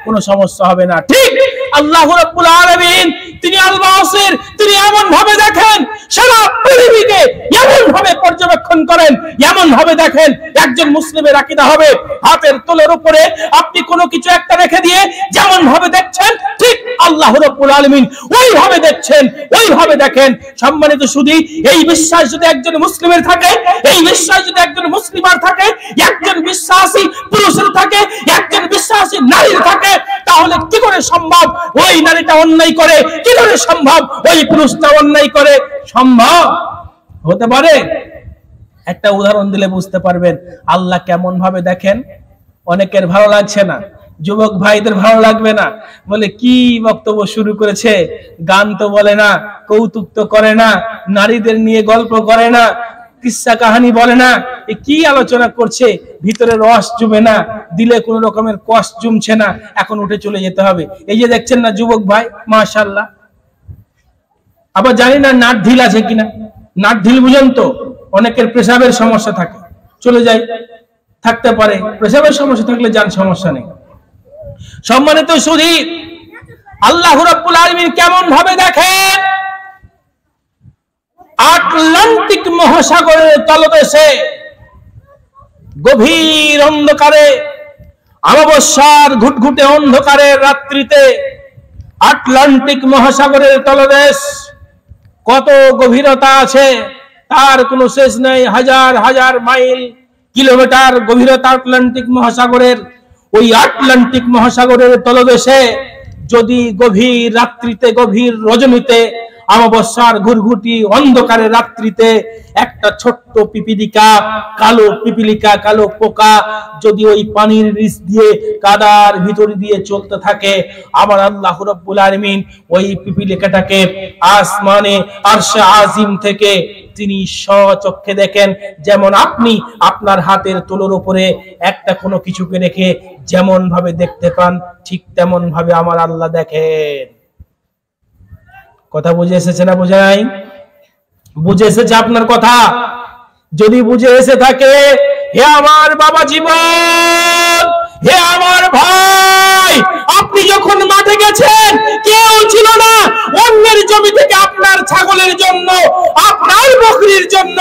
কোনো সমস্যা হবে না। ঠিক আল্লাহ রাব্বুল আলামিন তিনি আল বাসির, তিনি এমন ভাবে দেখেন, সারা পৃথিবীকে এমন ভাবে পর্যবেক্ষণ করেন, এমন ভাবে দেখেন। একজন মুসলিমের আকীদা হবে হাতের তোলের উপরে আপনি কোনো কিছু একটা রেখে দিয়ে যেমন ভাবে দেখছেন, ঠিক আল্লাহ রাব্বুল আলামিন ওইভাবে দেখছেন, ওইভাবে দেখেন। সম্মানিত সুধী, এই বিশ্বাস যদি একজন মুসলিমের থাকে, এই বিশ্বাস যদি একজন মুসলিমার থাকে, একজন বিশ্বাসী পুরুষের থাকে, একজন বিশ্বাসী নারীর থাকে, তাহলে কি করে সম্ভব ওই নারীটা অন্যায় করে? কি করে সম্ভব ওই পুরুষটা অন্যায় করে? সম্ভব হতে পারে? একটা উদাহরণ দিলে বুঝতে পারবেন আল্লাহ কেমন ভাবে দেখেন। অনেকের ভালো লাগছে না, যুবক ভাইদের ভালো লাগবে না, বলে কি বক্তব্য শুরু করেছে, গান তো বলে না, কৌতুক তো করে না, নারীদের নিয়ে গল্প করে না, কিসসা কাহিনী বলে না, কি আলোচনা করছে, ভিতরে রস জমে না, দিলে কোনো রকমের কষ্ট জমছে না, এখন উঠে চলে যেতে হবে। এই যে দেখছেন না যুবক ভাই, মাশাআল্লাহ। আবার জানি না নাট ঢিল আছে কিনা। নাট ঢিল বুঝেন তো? অনেকের পেশাবের সমস্যা থাকে, চলে যায়, থাকতে পারে, পেশাবের সমস্যা থাকলে যান, সমস্যা নেই। সম্মানিত সুধী, আল্লাহ রাব্বুল আলামিন কেমন ভাবে দেখেন? আটলান্টিক মহাসাগরের তলদেশে গভীর অন্ধকারে, অমাবস্যার ঘুটঘুটে অন্ধকারের রাত্রিতে আটলান্টিক মহাসাগরের তলদেশ কত গভীরতা আছে তার কোনো শেষ নেই। হাজার হাজার মাইল, কিলোমিটার গভীরতা আটলান্টিক মহাসাগরের। ওই আটলান্টিক মহাসাগরের তলদেশে যদি গভীর রাত্রিতে, গভীর রজনীতে, অমাবস্যার ঘুরঘুটি অন্ধকারের রাত্রিতে একটা ছোট্ট পিপিলিকা, কালো পিপিলিকা, কালো পোকা যদি ওই পানির নিচ দিয়ে, কাদার ভিতর দিয়ে চলতে থাকে, আমার আল্লাহ রাব্বুল আলামিন ওই পিপিলিকাটাকে আসমানে আরশে আজিম থেকে তিনি স্বচক্ষে দেখেন। যেমন আপনি আপনার হাতের তোলোর উপরে একটা কোনো কিছুকে রেখে যেমন ভাবে দেখতে পান, ঠিক তেমন ভাবে আমার আল্লাহ দেখেন। কথা বুঝে এসেছে না বুঝে নাই? বুঝে এসেছে আপনার কথা? যদি বুঝে এসে থাকে, হে আমার বাবা জীবন, হে আমার ভাই, আপনি যখন মাঠে গেছেন কেউ ছিল না, অন্যের জমি থেকে আপনার ছাগলের জন্য, আপনার বকরির জন্য,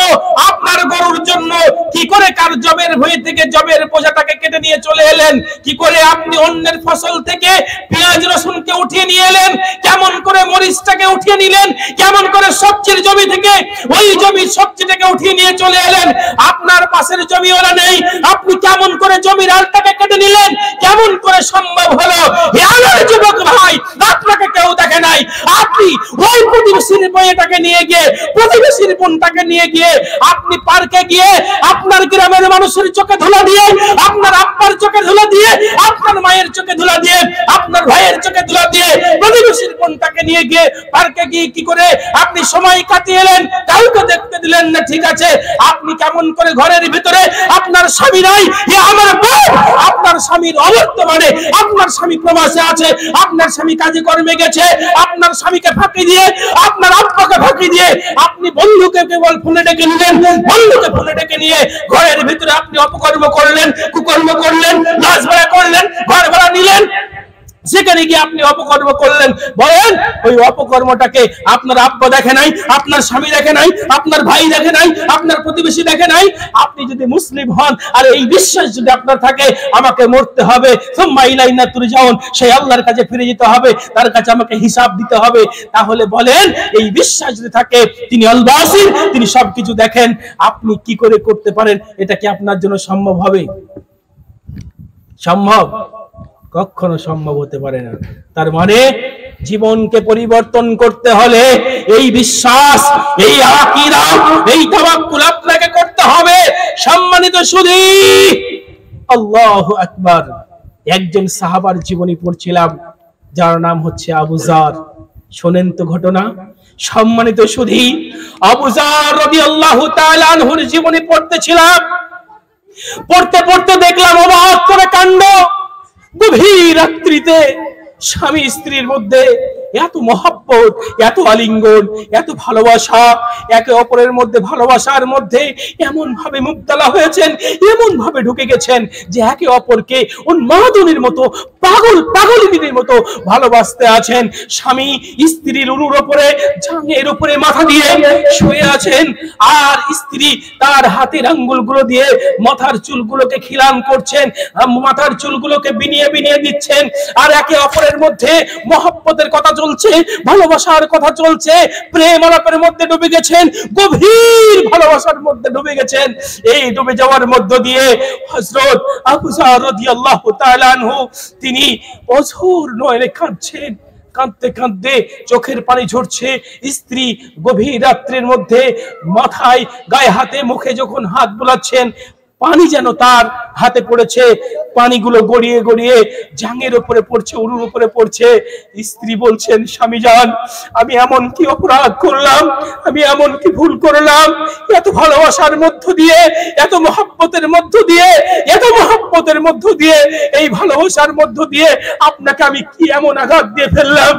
আপনার গরুর জন্য কি করে কার জবের ভুঁই থেকে জবের বোঝাটাকে কেটে নিয়ে চলে এলেন? কি করে আপনি অন্যের ফসল থেকে পেঁয়াজ রসুনকে উঠিয়ে নিয়ে এলেন? কেমন করে মরিচটাকে উঠিয়ে নিলেন? কেমন করে সবজির জমি থেকে ওই জমির সবজিটাকে উঠিয়ে নিয়ে চলে এলেন? আপনার পাশের জমি ওরা নেই, আপনি কেমন করে জমির আলটাকে কেটে নিলেন? কেমন করে সম্ভব হলো? হে আমার যুবক ভাই, আপনাকে কেউ দেখে নাই, আপনি ওই প্রতিবেশীর বইটাকে নিয়ে গিয়ে, প্রতিবেশীর বোনটাকে নিয়ে গিয়ে, আপনি পার্কে গিয়ে আপনার গ্রামের মানুষের চোখে ধুলা দিয়ে, আপনার আব্বার চোখে ধুলা দিয়ে, আপনার মায়ের চোখে ধুলা দিয়ে, আপনার ভাইয়ের চোখে ধুলা দিয়ে, প্রতিবেশীর বোনটাকে নিয়ে গিয়ে পার্কে গিয়ে কি করে আপনি সময় কাটিয়ে এলেন? কাউকে দেখতে দিলেন না, ঠিক আছে। আপনি কেমন করে ঘরের ভিতরে আপনার স্বামী নাই, এ আমার বোন, আপনার স্বামীর অবর্তমানে, আপনার স্বামী প্রবাসে আছে, আপনার স্বামী কাজে কর্মে গেছে, আপনার স্বামীকে ফাঁকি দিয়ে, আপনার আব্বাকে ফাঁকি দিয়ে আপনি বন্ধুকে কেবল ফোনে ডেকে নিলেন, বন্ধুকে ফোনে ডেকে নিয়ে ঘরের ভিতরে আপনি অপকর্ম করলেন, কুকর্ম করলেন, লাশ ভাড়া করলেন, ঘর ভাড়া নিলেন, সেখানে গিয়ে আপনি অপকর্ম করলেন, বলেন ওই অপকর্মটাকে আপনার আব্বা দেখে নাই, আপনার স্বামী দেখে নাই, আপনার ভাই দেখে নাই, আপনার প্রতিবেশী দেখে নাই? আপনি যদি মুসলিম হন আর এই বিশ্বাস যদি আপনার থাকে আমাকে মরতে হবে, সুম্মা ইলাইনা তুরজাউন, সেই আল্লাহর কাছে ফিরে যেতে হবে, তার কাছে আমাকে হিসাব দিতে হবে, তাহলে বলেন এই বিশ্বাস যদি থাকে তিনি আল বাসির, তিনি সবকিছু দেখেন, আপনি কি করে করতে পারেন? এটা কি আপনার জন্য সম্ভব হবে? সম্ভব? কখনো সম্ভব হতে পারে না। তার মানে জীবনকে পরিবর্তন করতে হলে এই বিশ্বাস, এই আকীদা, এই তাওয়াক্কুল আপনাকে করতে হবে। সম্মানিত সুধী, আল্লাহু আকবার। একজন সাহাবার জীবনী পড়ছিলাম, যার নাম হচ্ছে আবু যার। শোনেন তো ঘটনা। সম্মানিত সুধী, আবু যার রাদিয়াল্লাহু তাআলা আনহুর জীবনী পড়তেছিলাম, পড়তে পড়তে দেখলাম অবাক করে কাণ্ড। গভীর রাত্রিতে স্বামী স্ত্রীর মধ্যে এত মহব্বত, এত আলিঙ্গন, এত ভালোবাসা, একে অপরের মধ্যে ভালোবাসার মধ্যে এমন ভাবে মুবতালা হয়েছেন, এমন ভাবে ঢুকে গেছেন যে একে অপরকে উন্মাদনের মতো, পাগলিনীর মতো ভালোবাসতে আছেন। স্বামী স্ত্রীর উরুর উপরে, জাঙ্গের উপরে মাথা দিয়ে শুয়ে আছেন, আর স্ত্রী তার হাতের আঙ্গুলগুলো দিয়ে মাথার চুলগুলোকে খিলান করছেন, মাথার চুলগুলোকে বিনিয়ে বিনিয়ে দিচ্ছেন, আর একে অপরের মধ্যে মহব্বতের কথা চলছে, ভালোবাসার কথা চলছে, প্রেম আলাপের মধ্যে ডুবে গেছেন, গভীর ভালোবাসার মধ্যে ডুবে গেছেন। এই ডুবে যাওয়ার মধ্য দিয়ে হযরত আবু যার রাদিয়াল্লাহু তাআলা আনহু তিনি অঝোর নয়নে কাঁদছেন, কাঁদতে কাঁদতে চোখের পানি ঝরছে। স্ত্রী গভীর রাত্রির মধ্যে মাথায়, গায়ে, হাতে, মুখে যখন হাত বুলাচ্ছেন, পানি যেন তার হাতে পড়েছে, পানিগুলো গড়িয়ে গড়িয়ে জাঙ্গের উপরে পড়ছে, উরুর উপরে পড়ছে। স্ত্রী বলছেন, স্বামী জান, আমি এমন কি অপরাধ করলাম, আমি এমন কি ভুল করলাম? এত ভালোবাসার মধ্য দিয়ে, এত মহব্বতের মধ্য দিয়ে, এত মহব্বতের মধ্য দিয়ে, এই ভালোবাসার মধ্য দিয়ে আপনাকে আমি কি এমন আঘাত দিয়ে ফেললাম,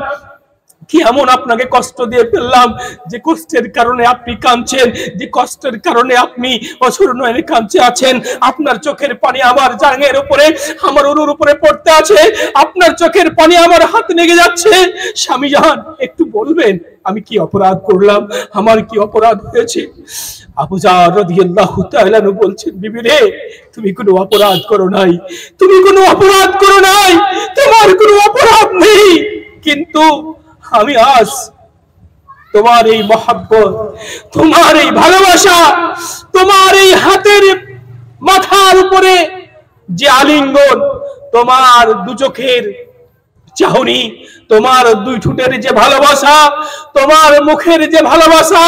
কি এমন আপনাকে কষ্ট দিয়ে ফেললাম যে কষ্টের কারণে আপনি কাঁদছেন, যে কষ্টের কারণে আপনি অঝোর নয়নে কাঁদতে আছেন? আপনার চোখের পানি আমার জাঙ্গের উপরে, আমার উরুর উপরে পড়তে আছে, আপনার চোখের পানি আমার হাত লেগে যাচ্ছে। স্বামী জান, একটু বলবেন আমি কি অপরাধ করলাম, আমার কি অপরাধ হয়েছে? আবু যার রাদিয়াল্লাহু তাআলা বলছেন, বিবি রে, তুমি কোনো অপরাধ করো নাই, তুমি কোনো অপরাধ করো নাই, তোমার কোনো অপরাধ নেই, কিন্তু আমি আজ তোমার এই মহব্বত, তোমার এই ভালোবাসা, তোমার এই হাতের মাথার উপরে যে আলিঙ্গন, তোমার দু চোখের চাহনি, তোমার দুই ঠোঁটের যে ভালোবাসা, তোমার মুখের যে ভালোবাসা,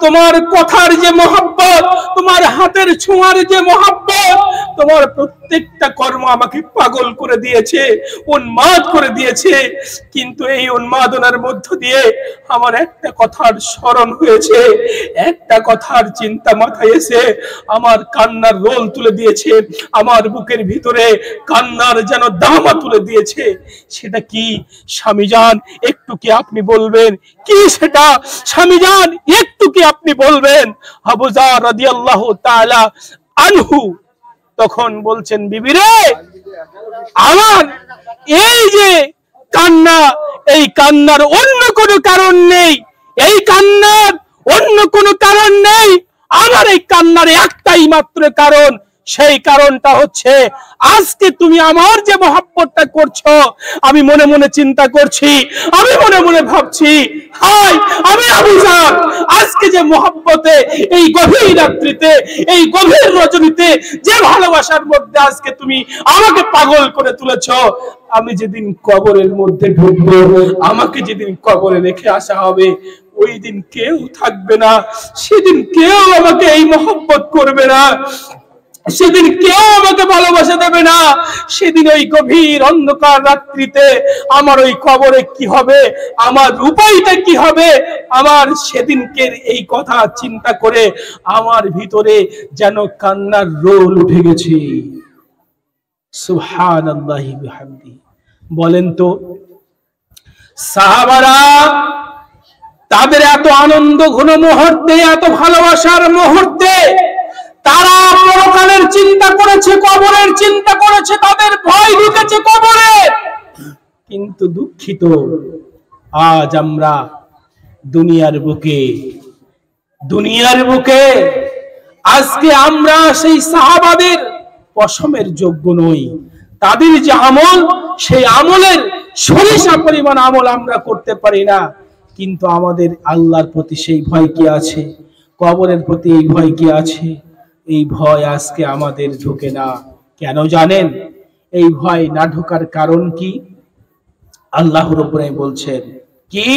তোমার কথার যে মহব্বত, তোমার হাতের ছোঁয়ার যে মহব্বত, তোমার প্রত্যেকটা কর্ম আমাকে পাগল করে দিয়েছে, উন্মাদ করে দিয়েছে। কিন্তু এই উন্মাদনার মধ্য দিয়ে আমার একটা কথার স্মরণ হয়েছে, একটা কথার চিন্তা মাথায় এসে আমার কান্নার রোল তুলে দিয়েছে, আমার বুকের ভিতরে কান্নার যেন দামা তুলে দিয়েছে। সেটা কি স্বামী জান, একটু কি আপনি বলবেন? কি সেটা স্বামী জান, একটু কি আপনি বলবেন? আবু যার রাদিয়াল্লাহু তাআলা আনহু তখন বলছেন, বিবি রে, আমার এই যে কান্না, এই কান্নার অন্য কোনো কারণ নেই, এই কান্নার অন্য কোনো কারণ নেই, আমার এই কান্নার একটাই মাত্র কারণ। সেই কারণটা হচ্ছে আজকে তুমি আমার যে মহব্বতটা করছো, আমি মনে মনে চিন্তা করছি, আমি মনে মনে ভাবছি, হায় আমি আবু যার, আজকে যে মহব্বতে, এই গভীর রাত্রিতে, এই গভীর রজনীতে যে ভালোবাসার মধ্যে আজকে তুমি আমাকে পাগল করে তুলেছো, আমি যেদিন কবরের মধ্যে ঢুকবো, আমাকে যেদিন কবরে রেখে আসা হবে, ওই দিন কেউ থাকবে না, সেদিন কেউ আমাকে এই মহব্বত করবে না, সেদিন কেউ আমাকে ভালোবাসা দেবে না। সেদিন ওই গভীর অন্ধকার রাত্রিতে আমার ওই কবরে কি হবে, আমার উপায়টা কি হবে, আমার সেদিনকের এই কথা চিন্তা করে আমার ভিতরে যেন কান্নার রোল উঠে গেছে। সুবহানাল্লাহি বিহামদি। বলেন তো, সাহাবারা তাদের এত আনন্দ ঘন মুহূর্তে, এত ভালোবাসার মুহূর্তে তারা পরকালের চিন্তা করেছে, কবরের চিন্তা করেছে, তাদের ভয় ঢুকেছে কবরে, কিন্তু দুঃখিত, আজ আমরা দুনিয়ার বুকে আজকে আমরা সেই সাহাবাদের পশমের যোগ্য নই। তাদের যে আমল, সেই আমলের সরিষা পরিমাণ আমল আমরা করতে পারি না। কিন্তু আমাদের আল্লাহর প্রতি সেই ভয় কি আছে? কবরের প্রতি এই ভয় কি আছে? এই ভয় আজকে আমাদের ঢোকে না। কেন জানেন? এই ভয় না ঢোকার কারণ কি? আল্লাহ রাব্বুল আলামিন বলছেন কি,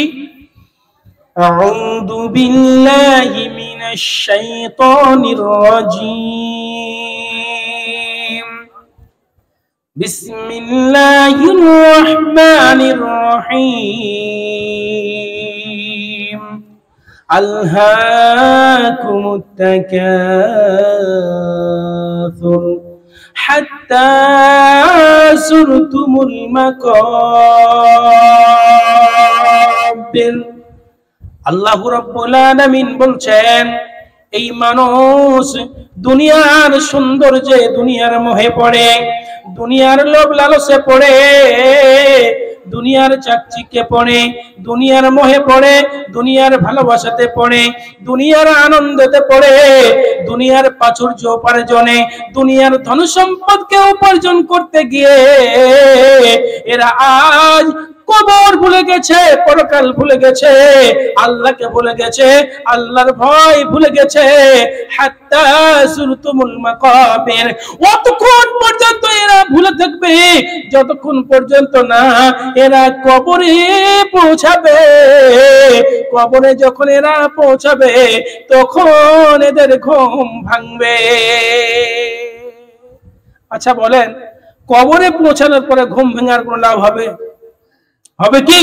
আউযু বিল্লাহি মিনাশ শাইতানির রাজীম, বিসমিল্লাহির রহমানির রহিম, আলহাকুমুত তাকাসুর হাত্তা যুরতুমুল মাকাবির। আল্লাহ রাব্বুল আলামিন বলছেন, এই মানুষ দুনিয়ার সৌন্দর্যে, দুনিয়ার মোহে পড়ে, দুনিয়ার লোভ লালসে পড়ে, দুনিয়ার চাকচিক্যে পড়ে, দুনিয়ার মোহে পড়ে, দুনিয়ার ভালোবাসাতে পড়ে, দুনিয়ার আনন্দতে পড়ে, দুনিয়ার প্রাচুর্য উপার্জনে, দুনিয়ার ধন সম্পদকে উপার্জন করতে গিয়ে এরা আজ কবর ভুলে গেছে, পরকাল ভুলে গেছে, আল্লাহকে ভুলে গেছে, আল্লাহর ভয় ভুলে গেছে। হাত্তা যুরতুমুল মাকাবির, অতক্ষণ পর্যন্ত এরা ভুলে থাকবে যতক্ষণ পর্যন্ত না এরা কবরে পৌঁছাবে। কবরে যখন এরা পৌঁছাবে তখন এদের ঘুম ভাঙবে। আচ্ছা বলেন, কবরে পৌঁছানোর পরে ঘুম ভাঙার কোনো লাভ হবে? হবে কি?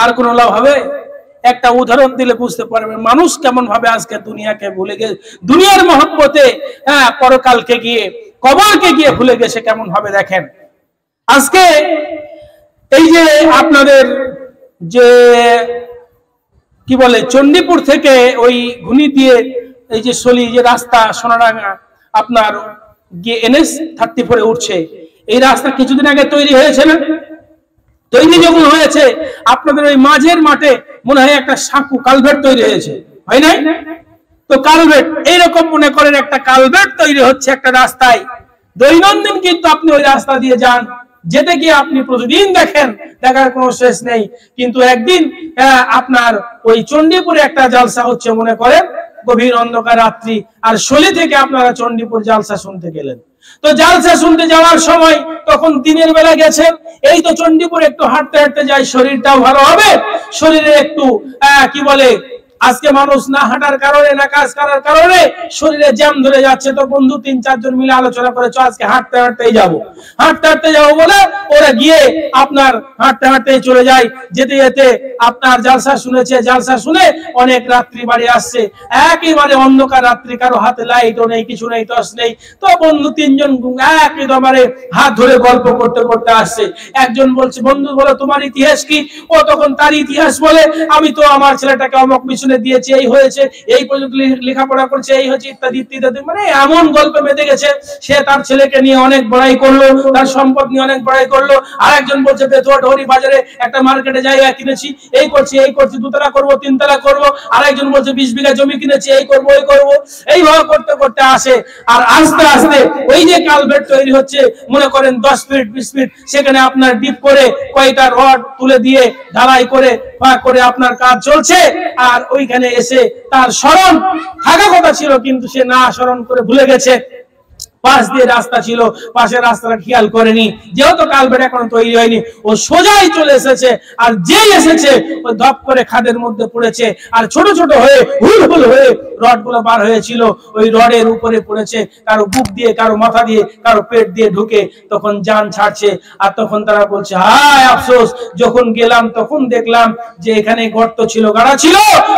আর কোন লাভ হবে? একটা উদাহরণ দিলে বুঝতে পারবেন মানুষ কেমন ভাবে আজকে দুনিয়াকে ভুলে গেছে, দুনিয়ার মহব্বতে পরকালকে গিয়ে, কবরকে গিয়ে ভুলে গেছে কেমন হবে। দেখেন আজকে এই যে আপনাদের যে কি বলে চণ্ডীপুর থেকে ওই ঘুনি দিয়ে এই যে সলি যে রাস্তা সোনাডাঙ্গা আপনার গিয়ে NH 34 উঠছে, এই রাস্তা কিছুদিন আগে তৈরি হয়েছে না? তৈরি যখন হয়েছে আপনাদের ওই মাঝের মাঠে মনে হয় একটা সাঁকু কালভেট তৈরি হয়েছে, হয় নাই? তো কালভেট এইরকম মনে করেন একটা কালভেট তৈরি হচ্ছে একটা রাস্তায়, দৈনন্দিন কিন্তু আপনি ওই রাস্তা দিয়ে যান, যেতে গিয়ে আপনি প্রতিদিন দেখেন, দেখার কোনো শেষ নেই। কিন্তু একদিন আপনার ওই চণ্ডীপুরে একটা জালসা হচ্ছে মনে করেন গভীর অন্ধকার রাত্রি, আর শলি থেকে আপনারা চণ্ডীপুর জালসা শুনতে গেলেন। তো জালসা শুনতে যাওয়ার সময় তখন দিনের বেলা গেছেন, এই তো চণ্ডীপুর একটু হাঁটতে হাঁটতে যাই, শরীরটাও ভালো হবে, শরীরে একটু কি বলে আজকে মানুষ না হাঁটার কারণে না কাজ করার কারণে শরীরে জ্যাম ধরে যাচ্ছে। তো বন্ধু 3-4 জন মিলে আলোচনা করে আজকে হাঁটতে হাঁটতেই যাবো বলে ওরা গিয়ে আপনার হাঁটতে হাঁটতেই চলে যায়। যেতে যেতে আপনার জালসা শুনেছে, জালসা শুনে অনেক রাত্রি বাড়ি আসছে, একেবারে অন্ধকার রাত্রি, কারো হাতে লাইটও নেই, কিছু নেই, টর্চ নেই। তো বন্ধু 3 জন একেবারে হাত ধরে গল্প করতে করতে আসছে। একজন বলছে, বন্ধু বলো তোমার ইতিহাস কি? ও তখন তার ইতিহাস বলে, আমি তো আমার ছেলেটাকে অমক মিশনে দিয়েছি, এই হয়েছে, এই পর্যন্ত লেখাপড়া করছে, এই হচ্ছে ইত্যাদি ইত্যাদি। মানে এমন গল্পে মেতে গেছে, সে তার ছেলেকে নিয়ে অনেক বড়াই করলো, তার সম্পদ নিয়ে অনেক বড়াই করলো। আর একজন বলছে বেতুয়া ঢোরি বাজারে একটা মার্কেটে জায়গা কিনেছি, এই করছি 2 তলা করবো, 3 তলা করবো। আর একজন বলছে 20 বিঘা জমি কিনেছি, এই করবো ওই করবো। এইভাবে করতে করতে আসে, আর আস্তে আস্তে ওই যে কালভেট তৈরি হচ্ছে মনে করেন 10 ফিট 20 ফিট, সেখানে আপনার ডিপ করে কয়টা রড তুলে দিয়ে ঢালাই করে আপনার কাজ চলছে। আর ওইখানে এসে তার স্মরণ থাকা কথা ছিল, কিন্তু সে না স্মরণ করে ভুলে গেছে। পাশ দিয়ে রাস্তা ছিল, পাশের রাস্তাটা খেয়াল করেনি, যেহেতু কালভেট এখনো তৈরি হয়নি, ও সোজাই চলে এসেছে। আর যেই এসেছে ওই ধপ করে খাদের মধ্যে পড়েছে, আর ছোট ছোট হয়ে হুলহুল হয়ে রডগুলো বার হয়েছিল ওই রডের উপরে পড়েছে, কারো বুক দিয়ে, কারো মাথা দিয়ে, কারো পেট দিয়ে ঢুকে তখন জান ছাড়ছে। আর তখন তারা বলছে, হায় আফসোস, যখন গেলাম তখন দেখলাম যে এখানে গর্ত ছিল, গাড়া ছিল,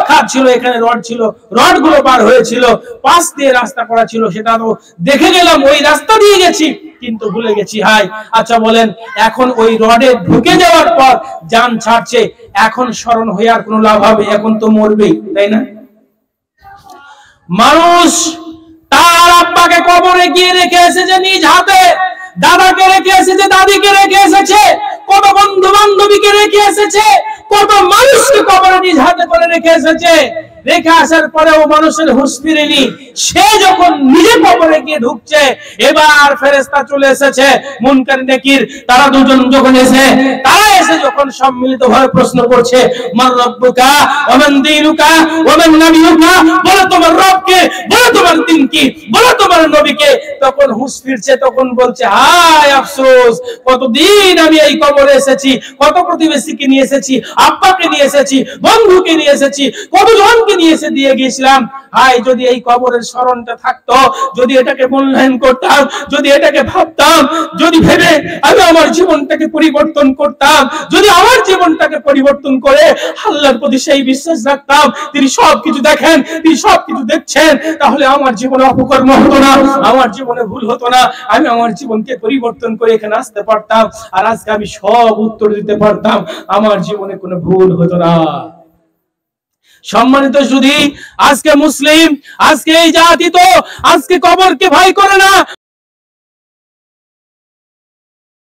খাদ ছিল, এখানে রড ছিল, রডগুলো বার হয়েছিল, পাশ দিয়ে রাস্তা করা ছিল, সেটা তো দেখে গেলাম, ওই রাস্তা দিয়ে গেছি, কিন্তু ভুলে গেছি। হায়, আচ্ছা বলেন, এখন ওই রডে ঢুকে যাওয়ার পর জান ছাড়ছে, এখন স্মরণ হয়ে আর কোনো লাভ হবে? এখন তো মরবেই, তাই না? মানুষ তার আব্বাকে কবরে গিয়ে রেখে এসেছে নিজ হাতে, দাদাকে রেখে এসেছে, দাদিকে রেখে এসেছে, কত বন্ধু বান্ধবীকে রেখে এসেছে, কত মানুষকে কবরে নিজ হাতে করে রেখে এসেছে। রেখে আসার পরেও মানুষের হুঁশ ফিরেনি। সে যখন নিজে কবরে গিয়ে ঢুকছে, এবার ফেরেশতা চলে এসেছে মুনকার নেকির। তারা দুজন যখন তারা এসে যখন সম্মিলিতভাবে প্রশ্ন করছে, মান রব্বুকা ওয়া মান দীনুকা ওয়া মান নবিয়ুকা, বলো তোমার রবকে, বলো তোমার দিন কি, বলো তোমার নবীকে। তখন হুঁশ ফিরছে, তখন বলছে হায় আফসোস, কতদিন আমি এই কবরে এসেছি, কত প্রতিবেশীকে নিয়ে এসেছি, আব্বাকে নিয়ে এসেছি, বন্ধুকে নিয়ে এসেছি, কতজনকে নিয়ে এসে দিয়ে গিয়েছিলাম। হায় যদি এই কবরের স্মরণটা থাকতো, যদি এটাকে মূল্যায়ন করতাম, যদি এটাকে ভাবতাম, যদি ভেবে আমি আমার জীবনটাকে পরিবর্তন করতাম, যদি আমার জীবনটাকে পরিবর্তন করে আল্লাহর প্রতি সেই বিশ্বাস রাখতাম তিনি সবকিছু দেখেন, তিনি সবকিছু দেখছেন, তাহলে আমার জীবনে অপকর্ম হতো না, আমার জীবনে ভুল হতো না। আমি আমার জীবনকে পরিবর্তন করে এখানে আসতে পারতাম, আর আজকে আমি সব উত্তর দিতে পারতাম, আমার জীবনে কোনো ভুল হতো না। সম্মানিত সুধী, আজকে মুসলিম, আজকে এই জাতি তো আজকে কবরকে ভয় করে না।